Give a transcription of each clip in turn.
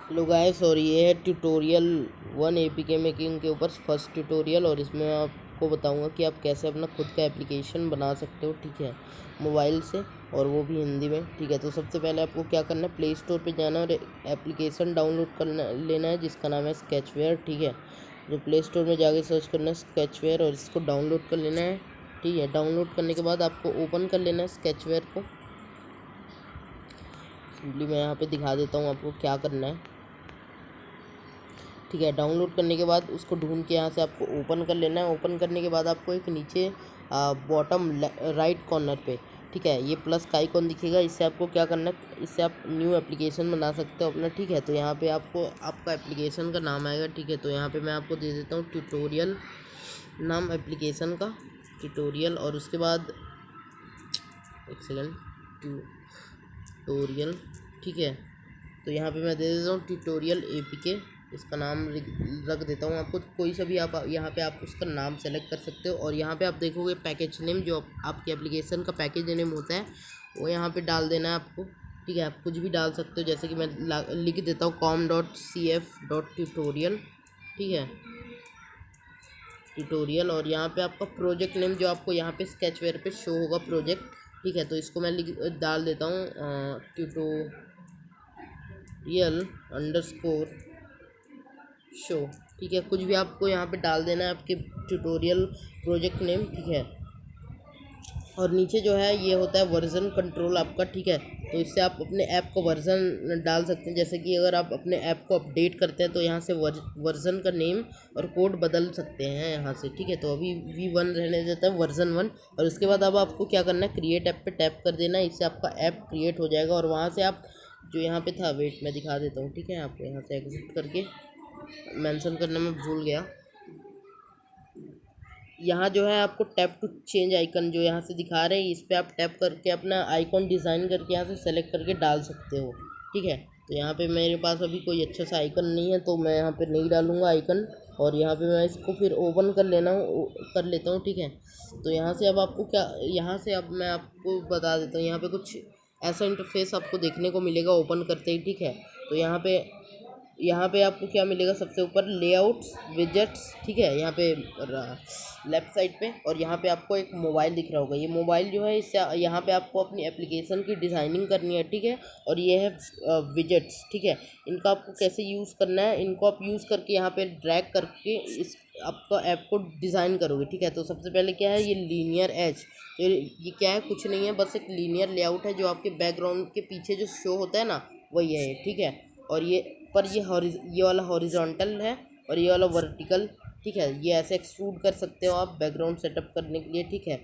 Hello guys, और ये है ट्यूटोरियल 1 एपीके मेकिंग के ऊपर फर्स्ट ट्यूटोरियल। और इसमें आपको बताऊंगा कि आप कैसे अपना खुद का एप्लीकेशन बना सकते हो, ठीक है, मोबाइल से, और वो भी हिंदी में। ठीक है, तो सबसे पहले आपको क्या करना है, प्ले स्टोर पे जाना है और एप्लीकेशन डाउनलोड करना लेना है जिसका नाम है स्केचवेयर। ठीक है, जो प्ले स्टोर में जाके सर्च करना है स्केचवेयर और इसको डाउनलोड कर लेना है। ठीक है, डाउनलोड करने के बाद आपको ओपन कर लेना है स्केचवेयर को। सिंपली मैं यहाँ पे दिखा देता हूँ आपको क्या करना है। ठीक है, डाउनलोड करने के बाद उसको ढूंढ के यहाँ से आपको ओपन कर लेना है। ओपन करने के बाद आपको एक नीचे बॉटम राइट कॉर्नर पे, ठीक है, ये प्लस का आइकॉन दिखेगा। इससे आपको क्या करना है, इससे आप न्यू एप्लीकेशन बना सकते हो अपना। ठीक है, तो यहाँ पे आपको आपका एप्लीकेशन का नाम आएगा। ठीक है, तो यहाँ पे मैं आपको दे देता हूँ ट्यूटोरियल नाम एप्लीकेशन का, ट्यूटोरियल। और उसके बाद एक सेकेंड, ट्यूटोरियल। ठीक है, तो यहाँ पे मैं दे देता हूँ ट्यूटोरियल एपीके, इसका नाम रख देता हूँ। आपको कोई सा भी आप यहाँ पे आप उसका नाम सेलेक्ट कर सकते हो। और यहाँ पे आप देखोगे पैकेज नेम, जो आपके एप्लीकेशन का पैकेज नेम होता है वो यहाँ पे डाल देना है आपको। ठीक है, आप कुछ भी डाल सकते हो, जैसे कि मैं लिख देता हूँ com.cf.tutorial। ठीक है, ट्यूटोरियल। और यहाँ पे आपका प्रोजेक्ट नेम जो आपको यहाँ पे स्केचवेयर पे शो होगा, प्रोजेक्ट। ठीक है, तो इसको मैं डाल देता हूँ ट्यूटोरियल _शो। ठीक है, कुछ भी आपको यहाँ पे डाल देना है आपके ट्यूटोरियल प्रोजेक्ट नेम। ठीक है, और नीचे जो है ये होता है वर्जन कंट्रोल आपका। ठीक है, तो इससे आप अपने ऐप को वर्जन डाल सकते हैं। जैसे कि अगर आप अपने ऐप को अपडेट करते हैं तो यहाँ से वर्जन का नेम और कोड बदल सकते हैं यहाँ से। ठीक है, तो अभी V1 रहने देता है, वर्जन 1। और उसके बाद अब आपको क्या करना है, क्रिएट ऐप पे टैप कर देना है। इससे आपका ऐप क्रिएट हो जाएगा और वहाँ से आप जो यहाँ पे था, वेट मैं दिखा देता हूँ। ठीक है, आपको यहाँ से एग्जिट करके मेंशन करना मैं भूल गया। यहाँ जो है आपको टैप टू चेंज आइकन जो यहाँ से दिखा रहे हैं, इस पर आप टैप करके अपना आइकॉन डिज़ाइन करके यहाँ से सेलेक्ट करके डाल सकते हो। ठीक है, तो यहाँ पे मेरे पास अभी कोई अच्छा सा आइकन नहीं है तो मैं यहाँ पे नहीं डालूँगा आइकन। और यहाँ पे मैं इसको फिर ओपन कर लेता हूँ। ठीक है, तो यहाँ से अब आपको क्या, यहाँ से अब मैं आपको बता देता हूँ, यहाँ पे कुछ ऐसा इंटरफेस आपको देखने को मिलेगा ओपन करते ही। ठीक है, तो यहाँ पे आपको क्या मिलेगा, सबसे ऊपर लेआउट्स विजेट्स। ठीक है, यहाँ पे लेफ्ट साइड पे, और यहाँ पे आपको एक मोबाइल दिख रहा होगा। ये मोबाइल जो है, इससे यहाँ पे आपको अपनी एप्लीकेशन की डिज़ाइनिंग करनी है। ठीक है, और ये है विजेट्स। ठीक है, इनका आपको कैसे यूज़ करना है, इनको आप यूज़ करके यहाँ पे ड्रैग करके इस आपका ऐप को डिज़ाइन करोगे। ठीक है, तो सबसे पहले क्या है, ये लीनियर एज, तो ये क्या है, कुछ नहीं है, बस एक लीनियर लेआउट है जो आपके बैकग्राउंड के पीछे जो शो होता है ना, वही है। ठीक है, और ये वाला हॉरिजॉन्टल है और ये वाला वर्टिकल। ठीक है, ये ऐसे एक्सट्रूड कर सकते हो आप बैकग्राउंड सेटअप करने के लिए। ठीक है,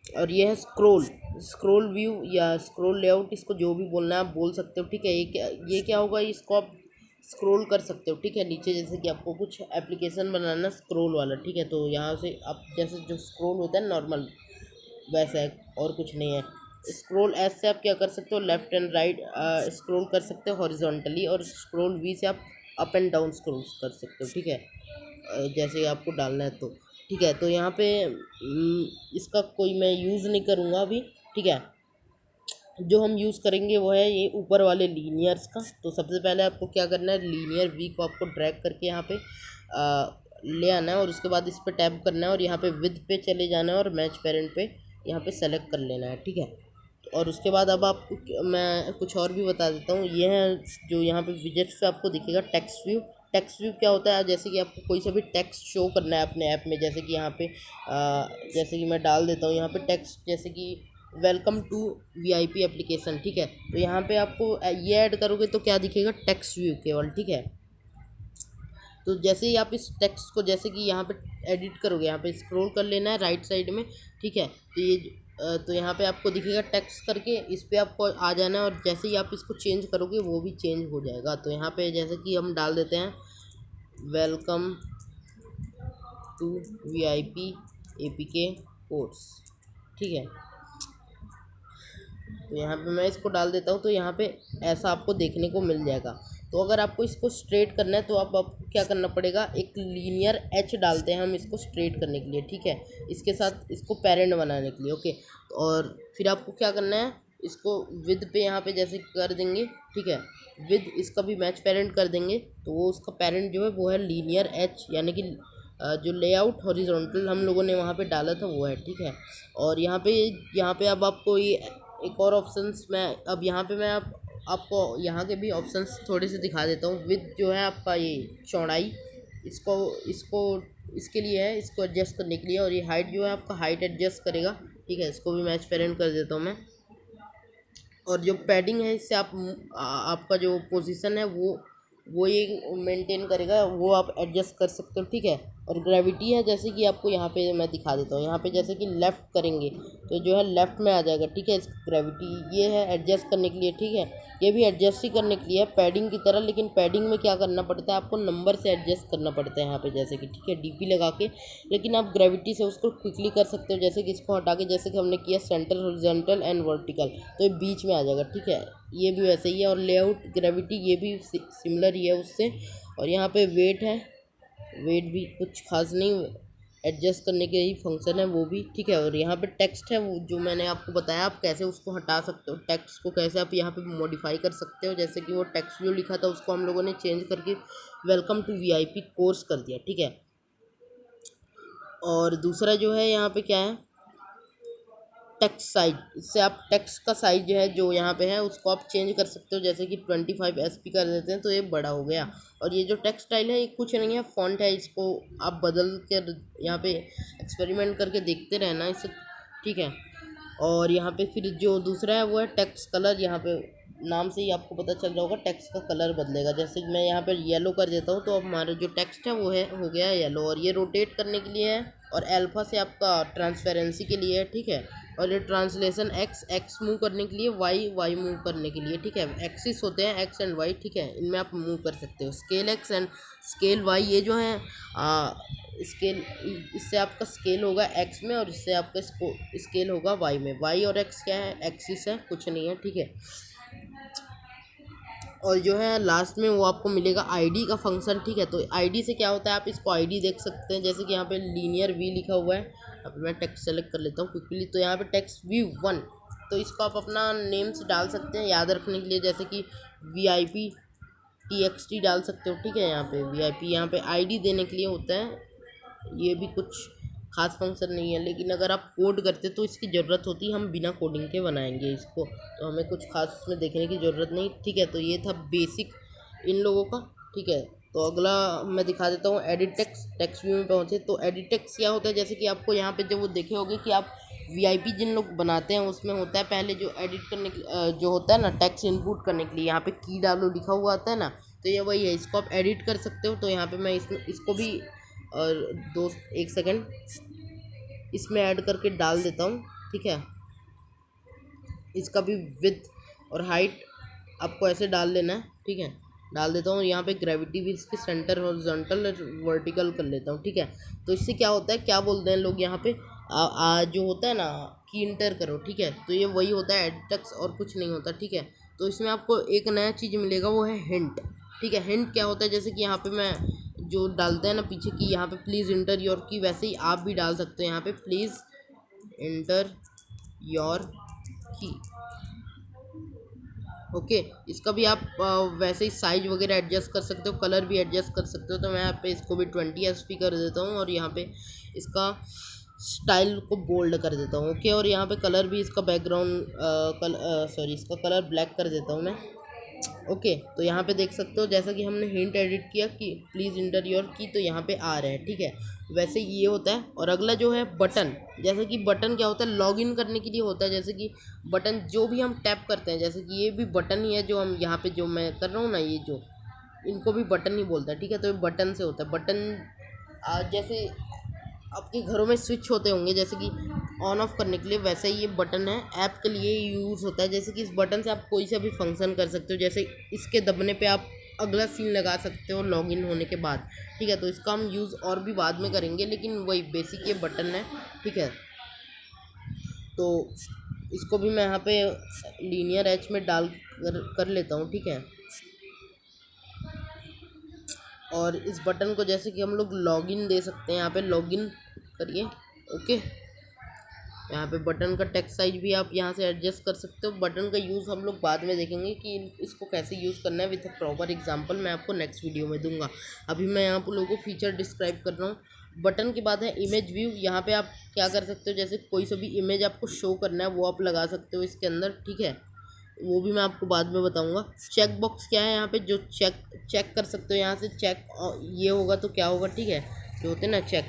और ये है स्क्रोल व्यू या स्क्रोल लेआउट, इसको जो भी बोलना है आप बोल सकते हो। ठीक है, ये क्या होगा, इसको आप स्क्रॉल कर सकते हो। ठीक है, नीचे जैसे कि आपको कुछ एप्लीकेशन बनाना स्क्रॉल वाला। ठीक है, तो यहाँ से आप जैसे जो स्क्रॉल होता है नॉर्मल, वैसा है, और कुछ नहीं है। स्क्रॉल एस से आप क्या कर सकते हो, लेफ्ट एंड राइट स्क्रॉल कर सकते हो हॉरिजॉन्टली, और स्क्रॉल वी से आप अप एंड डाउन स्क्रॉल कर सकते हो। ठीक है, जैसे आपको डालना है तो। ठीक है, तो यहाँ पे इसका कोई मैं यूज़ नहीं करूँगा अभी। ठीक है, जो हम यूज़ करेंगे वो है ये ऊपर वाले लीनियर्स का। तो सबसे पहले आपको क्या करना है, लीनियर वी को आपको ड्रैग करके यहाँ पे ले आना है और उसके बाद इस पर टैप करना है और यहाँ पे विद पे चले जाना है और मैच पेरेंट पे यहाँ पे सेलेक्ट कर लेना है। ठीक है, और उसके बाद अब आपको मैं कुछ और भी बता देता हूँ। ये है जो यहाँ पे विजेट्स पे आपको दिखेगा टेक्स्ट व्यू। टेक्स्ट व्यू क्या होता है, जैसे कि आपको कोई सा भी टेक्स्ट शो करना है अपने ऐप में, जैसे कि यहाँ पे जैसे कि मैं डाल देता हूँ यहाँ पे टेक्स्ट, जैसे कि वेलकम टू VIP एप्लीकेशन। ठीक है, तो यहाँ पे आपको ये ऐड करोगे तो क्या दिखेगा, टेक्स्ट व्यू केवल। ठीक है, तो जैसे ही आप इस टेक्स्ट को जैसे कि यहाँ पे एडिट करोगे, यहाँ पे स्क्रॉल कर लेना है राइट साइड में। ठीक है, तो ये तो यहाँ पे आपको दिखेगा टेक्स्ट करके, इस पर आपको आ जाना है और जैसे ही आप इसको चेंज करोगे वो भी चेंज हो जाएगा। तो यहाँ पे जैसे कि हम डाल देते हैं welcome to VIP APK course. ठीक है, तो यहाँ पे मैं इसको डाल देता हूँ, तो यहाँ पे ऐसा आपको देखने को मिल जाएगा। तो अगर आपको इसको स्ट्रेट करना है तो आपको क्या करना पड़ेगा, एक लीनियर एच डालते हैं हम इसको स्ट्रेट करने के लिए। ठीक है, इसके साथ इसको पेरेंट बनाने के लिए। ओके, और फिर आपको क्या करना है, इसको विद पे यहाँ पे जैसे कर देंगे, ठीक है, विद इसका भी मैच पेरेंट कर देंगे, तो वो उसका पेरेंट जो है वो है लीनियर एच, यानी कि जो लेआउट हॉरिजॉन्टल हम लोगों ने वहाँ पे डाला था वो है, ठीक है। और यहाँ पे अब आपको ये एक और ऑप्शंस मैं अब यहाँ पे मैं आपको यहाँ के भी ऑप्शंस थोड़े से दिखा देता हूँ। विद जो है आपका ये चौड़ाई, इसको इसको इसके लिए है, इसको एडजस्ट करने के लिए। और ये हाइट जो है आपका हाइट एडजस्ट करेगा, ठीक है, इसको भी मैच पेरेंट कर देता हूँ मैं। और जो पैडिंग है इससे आपका जो पोजीशन है वो ये मेंटेन करेगा, वो आप एडजस्ट कर सकते हो, ठीक है। और ग्रेविटी है, जैसे कि आपको यहाँ पे मैं दिखा देता हूँ, यहाँ पे जैसे कि लेफ़्ट करेंगे तो जो है लेफ़्ट में आ जाएगा, ठीक है। इस ग्रेविटी ये है एडजस्ट करने के लिए, ठीक है, ये भी एडजस्ट ही करने के लिए है पैडिंग की तरह, लेकिन पैडिंग में क्या करना पड़ता है आपको, नंबर से एडजस्ट करना पड़ता है यहाँ पे, जैसे कि, ठीक है, डीपी लगा के। लेकिन आप ग्रेविटी से उसको क्विकली कर सकते हो, जैसे कि इसको हटा के, जैसे कि हमने किया सेंटर हॉरिजॉन्टल एंड वर्टिकल, तो ये बीच में आ जाएगा, ठीक है। ये भी वैसे ही है। और लेआउट ग्रेविटी ये भी सिमिलर ही है उससे। और यहाँ पे वेट है, वेट भी कुछ खास नहीं, एडजस्ट करने के ही फंक्शन है वो भी, ठीक है। और यहाँ पे टेक्स्ट है, वो जो मैंने आपको बताया आप कैसे उसको हटा सकते हो, टेक्स्ट को कैसे आप यहाँ पे मॉडिफाई कर सकते हो। जैसे कि वो टेक्स्ट जो लिखा था उसको हम लोगों ने चेंज करके वेलकम टू वीआईपी कोर्स कर दिया, ठीक है। और दूसरा जो है यहाँ पे क्या है, टेक्स्ट साइज, इससे आप टेक्स्ट का साइज जो है जो यहाँ पे है उसको आप चेंज कर सकते हो, जैसे कि 25 SP कर देते हैं तो ये बड़ा हो गया। और ये जो टेक्स्ट स्टाइल है ये कुछ नहीं है, फॉन्ट है, इसको आप बदल कर यहाँ पे एक्सपेरिमेंट करके देखते रहना इसे, ठीक है। और यहाँ पे फिर जो दूसरा है वो है टेक्स्ट कलर, यहाँ पे नाम से ही आपको पता चल रहा होगा टेक्स्ट का कलर बदलेगा। जैसे कि मैं यहाँ पे येलो कर देता हूँ तो अब हमारा जो टेक्स्ट है वो है हो गया येलो। और ये रोटेट करने के लिए है, और अल्फा से आपका ट्रांसपेरेंसी के लिए है, ठीक है। और ये ट्रांसलेशन एक्स मूव करने के लिए, वाई मूव करने के लिए, ठीक है। एक्सिस होते हैं एक्स एंड वाई, ठीक है, इनमें आप मूव कर सकते हो। Scale X and scale Y, ये जो है स्केल, इससे आपका स्केल होगा एक्स में और इससे आपका स्केल होगा वाई में। वाई और एक्स क्या है, एक्सिस है, कुछ नहीं है, ठीक है। और जो है लास्ट में वो आपको मिलेगा आईडी का फंक्शन, ठीक है। तो आईडी से क्या होता है, आप इसको आईडी देख सकते हैं, जैसे कि यहाँ पे लीनियर वी लिखा हुआ है। अब मैं टेक्स्ट सेलेक्ट कर लेता हूँ क्विकली, तो यहाँ पे टेक्स्ट V1, तो इसको आप अपना नेम से डाल सकते हैं याद रखने के लिए, जैसे कि VIP TXT डाल सकते हो, ठीक है। यहाँ पे VIP, यहाँ पे आईडी देने के लिए होता है, ये भी कुछ खास फंक्शन नहीं है, लेकिन अगर आप कोड करते तो इसकी ज़रूरत होती, हम बिना कोडिंग के बनाएंगे इसको, तो हमें कुछ खास उसमें देखने की ज़रूरत नहीं, ठीक है। तो ये था बेसिक इन लोगों का, ठीक है। तो अगला मैं दिखा देता हूँ एडिट टेक्स्ट व्यू में पहुँचे। तो एडिट टेक्स्ट क्या होता है, जैसे कि आपको यहाँ पे जब वो देखे होंगे कि आप VIP जिन लोग बनाते हैं उसमें होता है पहले जो एडिट करने जो होता है ना, टेक्स्ट इनपुट करने के लिए यहाँ पे की डालो लिखा हुआ आता है ना, तो ये वही है, इसको आप एडिट कर सकते हो। तो यहाँ पे मैं इसको भी और एक सेकंड इसमें ऐड करके डाल देता हूँ, ठीक है। इसका भी विड्थ और हाइट आपको ऐसे डाल लेना है, ठीक है, डाल देता हूँ। यहाँ पे ग्रेविटी भी इसके सेंटर हॉरिजॉन्टल वर्टिकल कर लेता हूँ, ठीक है। तो इससे क्या होता है, क्या बोलते हैं लोग यहाँ पे जो होता है ना की इंटर करो, ठीक है, तो ये वही होता है एडिट टेक्स्ट और कुछ नहीं होता, ठीक है। तो इसमें आपको एक नया चीज़ मिलेगा, वो है हिंट, ठीक है। हिंट क्या होता है, जैसे कि यहाँ पे मैं जो डालते हैं ना पीछे की, यहाँ पे प्लीज़ इंटर योर की, वैसे ही आप भी डाल सकते हो यहाँ पे प्लीज़ इंटर योर की, ओके। इसका भी आप वैसे ही साइज वगैरह एडजस्ट कर सकते हो, कलर भी एडजस्ट कर सकते हो। तो मैं यहाँ पे इसको भी 20 SP कर देता हूँ, और यहाँ पे इसका स्टाइल को बोल्ड कर देता हूँ, ओके। और यहाँ पे कलर भी इसका बैकग्राउंड सॉरी इसका कलर ब्लैक कर देता हूँ मैं, ओके। तो यहाँ पे देख सकते हो जैसा कि हमने हिंट एडिट किया कि प्लीज़ इंटर योर की, तो यहाँ पे आ रहा है, ठीक है। वैसे ये होता है। और अगला जो है बटन, जैसे कि बटन क्या होता है, लॉगिन करने के लिए होता है। जैसे कि बटन जो भी हम टैप करते हैं, जैसे कि ये भी बटन ही है जो हम यहाँ पे जो मैं कर रहा हूँ ना, ये जो इनको भी बटन ही बोलता है, ठीक है। तो ये बटन से होता है। बटन जैसे आपके घरों में स्विच होते होंगे जैसे कि ऑन ऑफ करने के लिए, वैसे ही ये बटन है ऐप के लिए यूज़ होता है। जैसे कि इस बटन से आप कोई सा भी फंक्शन कर सकते हो, जैसे इसके दबने पे आप अगला सीन लगा सकते हो लॉगिन होने के बाद, ठीक है। तो इसका हम यूज़ और भी बाद में करेंगे, लेकिन वही बेसिक ये बटन है, ठीक है। तो इसको भी मैं यहाँ पे लीनियर एच में डाल कर लेता हूँ, ठीक है। और इस बटन को जैसे कि हम लोग लॉगिन दे सकते हैं, यहाँ पे लॉगिन करिए, ओके। यहाँ पे बटन का टेक्स्ट साइज भी आप यहाँ से एडजस्ट कर सकते हो। बटन का यूज़ हम लोग बाद में देखेंगे कि इसको कैसे यूज़ करना है विथ अ प्रॉपर एग्जांपल मैं आपको नेक्स्ट वीडियो में दूंगा। अभी मैं यहाँ पर लोगों को फीचर डिस्क्राइब कर रहा हूँ। बटन के बाद है इमेज व्यू। यहाँ पे आप क्या कर सकते हो, जैसे कोई सा भी इमेज आपको शो करना है वो आप लगा सकते हो इसके अंदर, ठीक है, वो भी मैं आपको बाद में बताऊंगा। चेक बॉक्स क्या है, यहाँ पे जो चेक कर सकते हो, यहाँ से चेक ये होगा तो क्या होगा, ठीक है, जो होते हैं ना चेक,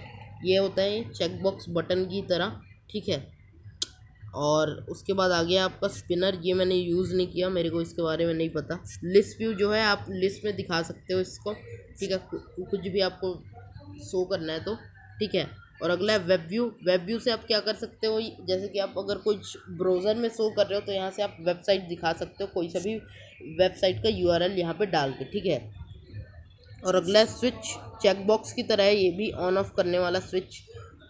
ये होता है चेक बॉक्स बटन की तरह, ठीक है। और उसके बाद आ गया आपका स्पिनर, ये मैंने यूज़ नहीं किया, मेरे को इसके बारे में नहीं पता। लिस्ट व्यू जो है आप लिस्ट में दिखा सकते हो इसको, ठीक है, कुछ भी आपको शो करना है तो, ठीक है। और अगला है वेब व्यू। वेब व्यू से आप क्या कर सकते हो, जैसे कि आप अगर कुछ ब्राउज़र में शो कर रहे हो तो यहाँ से आप वेबसाइट दिखा सकते हो, कोई सा भी वेबसाइट का यूआरएल यहाँ पे डाल के, ठीक है। और अगला है स्विच, चेक बॉक्स की तरह है ये भी, ऑन ऑफ करने वाला स्विच,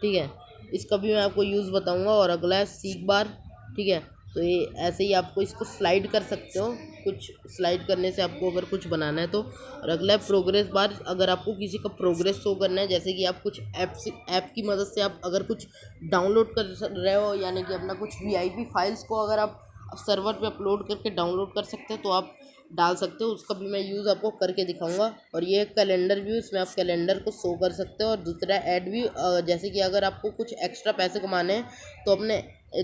ठीक है, इसका भी मैं आपको यूज़ बताऊंगा। और अगला है सीक बार, ठीक है, तो ये ऐसे ही आपको इसको स्लाइड कर सकते हो, कुछ स्लाइड करने से आपको अगर कुछ बनाना है तो। और अगला है प्रोग्रेस बार, अगर आपको किसी का प्रोग्रेस शो करना है, जैसे कि आप कुछ ऐप की मदद से आप अगर कुछ डाउनलोड कर रहे हो, यानी कि अपना कुछ वीआईपी फाइल्स को अगर आप सर्वर पे अपलोड करके डाउनलोड कर सकते हो तो आप डाल सकते हो, उसका भी मैं यूज़ आपको करके दिखाऊंगा। और ये कैलेंडर व्यू, इसमें आप कैलेंडर को शो कर सकते हो। और दूसरा ऐड व्यू, जैसे कि अगर आपको कुछ एक्स्ट्रा पैसे कमाने हैं तो अपने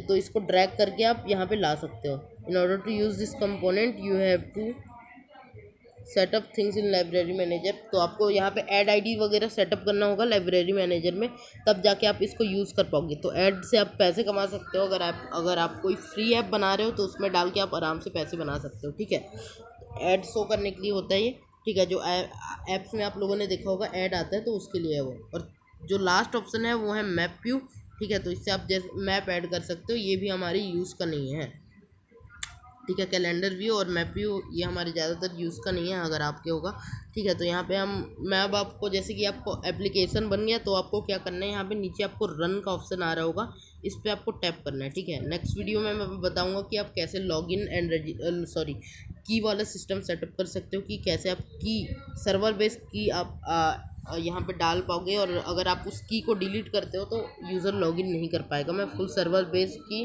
तो इसको ड्रैग करके आप यहाँ पे ला सकते हो। In order to use this component you have to set up things in library manager, तो आपको यहाँ पे ऐड आईडी वगैरह सेटअप करना होगा लाइब्रेरी मैनेजर में, तब जाके आप इसको यूज़ कर पाओगे। तो ऐड से आप पैसे कमा सकते हो, अगर आप कोई फ्री ऐप बना रहे हो तो उसमें डाल के आप आराम से पैसे बना सकते हो, ठीक है। ऐड शो करने के लिए होता है ये, ठीक है, जो ऐप्स में आप लोगों ने देखा होगा ऐड आता है तो उसके लिए है वो। और जो लास्ट ऑप्शन है वो है मैप व्यू, ठीक है, तो इससे आप जैसे मैप ऐड कर सकते हो, ये भी हमारी यूज़ का नहीं है, ठीक है। कैलेंडर व्यू और मैप व्यू ये हमारे ज़्यादातर यूज़ का नहीं है, अगर आपके होगा, ठीक है। तो यहाँ पे मैं अब आपको, जैसे कि आपको एप्लीकेशन बन गया तो आपको क्या करना है, यहाँ पे नीचे आपको रन का ऑप्शन आ रहा होगा, इस पर आपको टैप करना है, ठीक है। नेक्स्ट वीडियो में मैं बताऊँगा कि आप कैसे लॉगिन एंड की वाला सिस्टम सेटअप कर सकते हो, कि कैसे आप की सर्वर बेस्ड की आप यहाँ पे डाल पाओगे, और अगर आप उस की को डिलीट करते हो तो यूज़र लॉगिन नहीं कर पाएगा। मैं फुल सर्वर बेस्ड की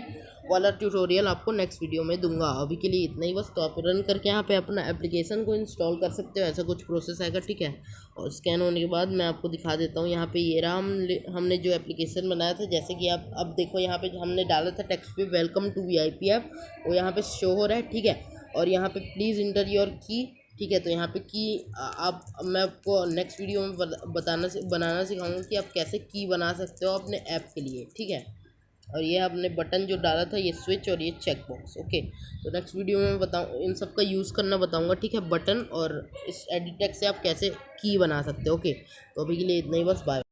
वाला ट्यूटोरियल आपको नेक्स्ट वीडियो में दूंगा। अभी के लिए इतना ही बस। तो आप रन करके यहाँ पे अपना एप्लीकेशन को इंस्टॉल कर सकते हो, ऐसा कुछ प्रोसेस आएगा, ठीक है। और स्कैन होने के बाद मैं आपको दिखा देता हूँ, यहाँ पे ये रहा हमने जो एप्लीकेशन बनाया था। जैसे कि आप अब देखो, यहाँ पे हमने डाला था टेक्स्ट पे वेलकम टू वीआईपी ऐप, वो यहाँ पे शो हो रहा है, ठीक है। और यहाँ पे प्लीज़ इंटर योर की, ठीक है। तो यहाँ पे की आप, मैं आपको नेक्स्ट वीडियो में बनाना सिखाऊंगा कि आप कैसे की बना सकते हो अपने ऐप के लिए, ठीक है। और ये आपने बटन जो डाला था, ये स्विच और ये चेक बॉक्स, ओके। तो नेक्स्ट वीडियो में मैं बताऊँ इन सब का यूज़ करना बताऊंगा, ठीक है। बटन और इस एडिट टेक्स्ट से आप कैसे की बना सकते हो, ओके। तो अभी के लिए इतना ही बस, बाय।